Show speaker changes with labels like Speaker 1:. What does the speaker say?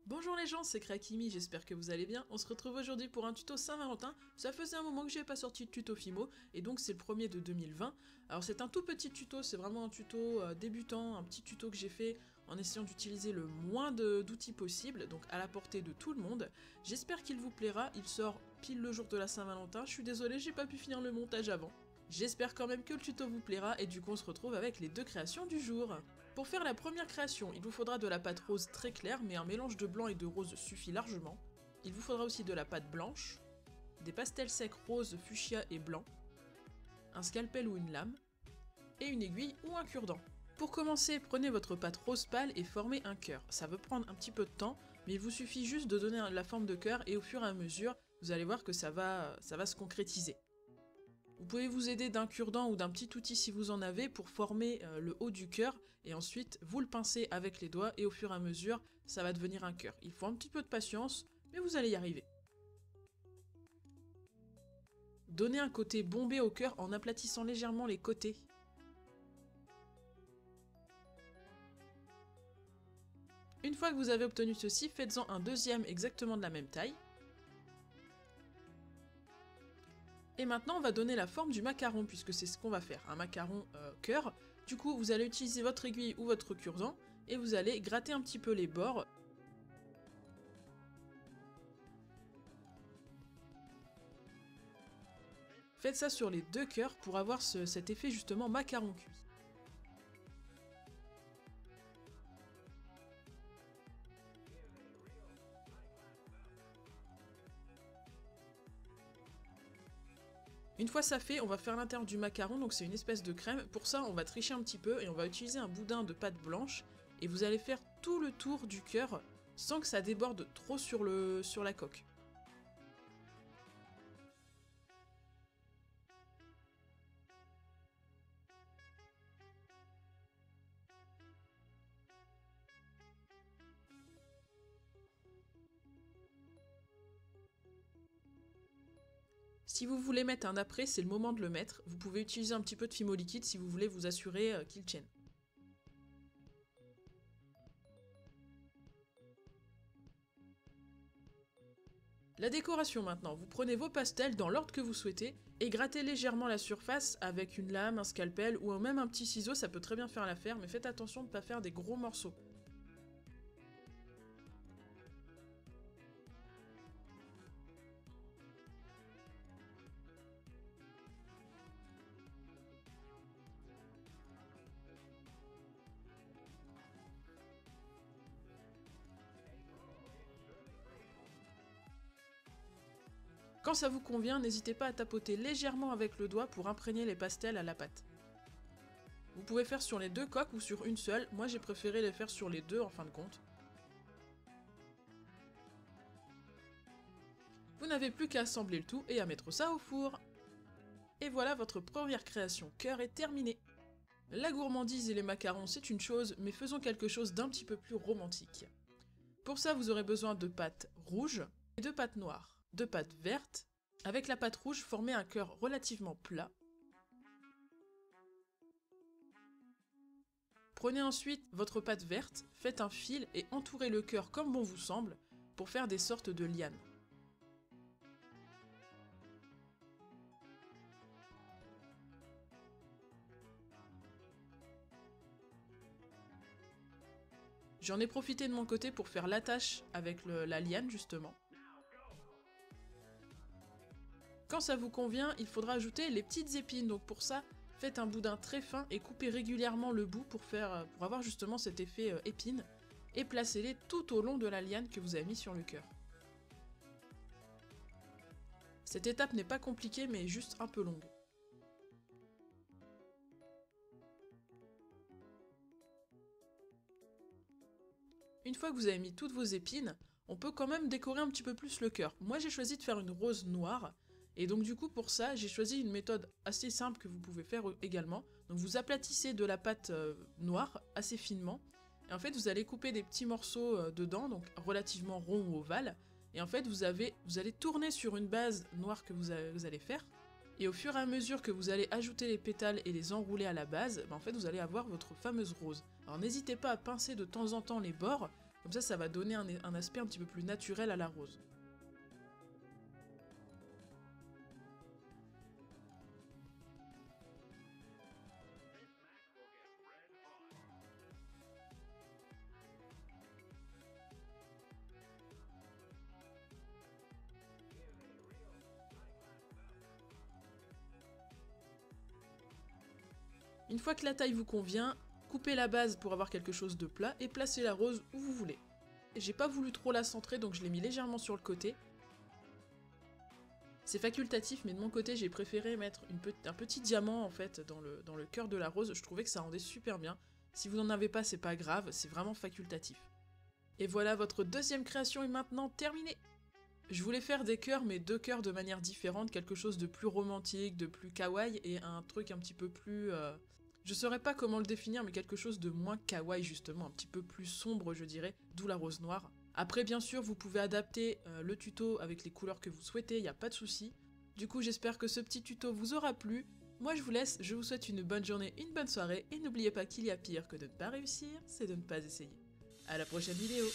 Speaker 1: Bonjour les gens, c'est Krakimi, j'espère que vous allez bien. On se retrouve aujourd'hui pour un tuto Saint-Valentin. Ça faisait un moment que j'ai pas sorti de tuto Fimo, et donc c'est le premier de 2020. Alors c'est un tout petit tuto, c'est vraiment un tuto débutant, un petit tuto que j'ai fait en essayant d'utiliser le moins d'outils possible, donc à la portée de tout le monde. J'espère qu'il vous plaira, il sort pile le jour de la Saint-Valentin. Je suis désolée, j'ai pas pu finir le montage avant. J'espère quand même que le tuto vous plaira, et du coup on se retrouve avec les deux créations du jour. Pour faire la première création, il vous faudra de la pâte rose très claire, mais un mélange de blanc et de rose suffit largement. Il vous faudra aussi de la pâte blanche, des pastels secs rose, fuchsia et blanc, un scalpel ou une lame, et une aiguille ou un cure-dent. Pour commencer, prenez votre pâte rose pâle et formez un cœur. Ça va prendre un petit peu de temps, mais il vous suffit juste de donner la forme de cœur et au fur et à mesure, vous allez voir que ça va se concrétiser. Vous pouvez vous aider d'un cure-dent ou d'un petit outil si vous en avez pour former le haut du cœur et ensuite vous le pincez avec les doigts et au fur et à mesure ça va devenir un cœur. Il faut un petit peu de patience mais vous allez y arriver. Donnez un côté bombé au cœur en aplatissant légèrement les côtés. Une fois que vous avez obtenu ceci, faites-en un deuxième exactement de la même taille. Et maintenant, on va donner la forme du macaron, puisque c'est ce qu'on va faire, un macaron cœur. Du coup, vous allez utiliser votre aiguille ou votre cure-dent, et vous allez gratter un petit peu les bords. Faites ça sur les deux cœurs pour avoir cet effet justement macaron cuit. Une fois ça fait, on va faire l'intérieur du macaron, donc c'est une espèce de crème. Pour ça, on va tricher un petit peu et on va utiliser un boudin de pâte blanche. Et vous allez faire tout le tour du cœur sans que ça déborde trop sur la coque. Si vous voulez mettre un après, c'est le moment de le mettre. Vous pouvez utiliser un petit peu de Fimo liquide si vous voulez vous assurer qu'il tienne. La décoration maintenant, vous prenez vos pastels dans l'ordre que vous souhaitez et grattez légèrement la surface avec une lame, un scalpel ou même un petit ciseau, ça peut très bien faire l'affaire, mais faites attention de ne pas faire des gros morceaux. Quand ça vous convient, n'hésitez pas à tapoter légèrement avec le doigt pour imprégner les pastels à la pâte. Vous pouvez faire sur les deux coques ou sur une seule, moi j'ai préféré les faire sur les deux en fin de compte. Vous n'avez plus qu'à assembler le tout et à mettre ça au four. Et voilà, votre première création cœur est terminée. La gourmandise et les macarons c'est une chose, mais faisons quelque chose d'un petit peu plus romantique. Pour ça vous aurez besoin de pâte rouge et de pâte noire. De pâte verte. Avec la pâte rouge, formez un cœur relativement plat. Prenez ensuite votre pâte verte, faites un fil et entourez le cœur comme bon vous semble pour faire des sortes de lianes. J'en ai profité de mon côté pour faire l'attache avec la liane justement. Quand ça vous convient, il faudra ajouter les petites épines, donc pour ça, faites un boudin très fin et coupez régulièrement le bout pour avoir justement cet effet épine, et placez-les tout au long de la liane que vous avez mis sur le cœur. Cette étape n'est pas compliquée mais juste un peu longue. Une fois que vous avez mis toutes vos épines, on peut quand même décorer un petit peu plus le cœur. Moi j'ai choisi de faire une rose noire, et donc du coup pour ça j'ai choisi une méthode assez simple que vous pouvez faire également. Donc vous aplatissez de la pâte noire assez finement, et en fait vous allez couper des petits morceaux dedans, donc relativement ronds ou ovales, et en fait vous allez tourner sur une base noire que vous allez faire, et au fur et à mesure que vous allez ajouter les pétales et les enrouler à la base, en fait vous allez avoir votre fameuse rose. Alors n'hésitez pas à pincer de temps en temps les bords, Comme ça va donner un aspect un petit peu plus naturel à la rose. Une fois que la taille vous convient, coupez la base pour avoir quelque chose de plat et placez la rose où vous voulez. J'ai pas voulu trop la centrer donc je l'ai mis légèrement sur le côté. C'est facultatif mais de mon côté j'ai préféré mettre un petit diamant en fait dans le cœur de la rose, je trouvais que ça rendait super bien. Si vous n'en avez pas c'est pas grave, c'est vraiment facultatif. Et voilà, votre deuxième création est maintenant terminée. Je voulais faire des cœurs mais 2 cœurs de manière différente, quelque chose de plus romantique, de plus kawaii et un truc un petit peu plus... Je saurais pas comment le définir, mais quelque chose de moins kawaii justement, un petit peu plus sombre je dirais, d'où la rose noire. Après bien sûr vous pouvez adapter le tuto avec les couleurs que vous souhaitez, il n'y a pas de souci. Du coup j'espère que ce petit tuto vous aura plu. Moi je vous laisse, je vous souhaite une bonne journée, une bonne soirée, et n'oubliez pas qu'il y a pire que de ne pas réussir, c'est de ne pas essayer. À la prochaine vidéo.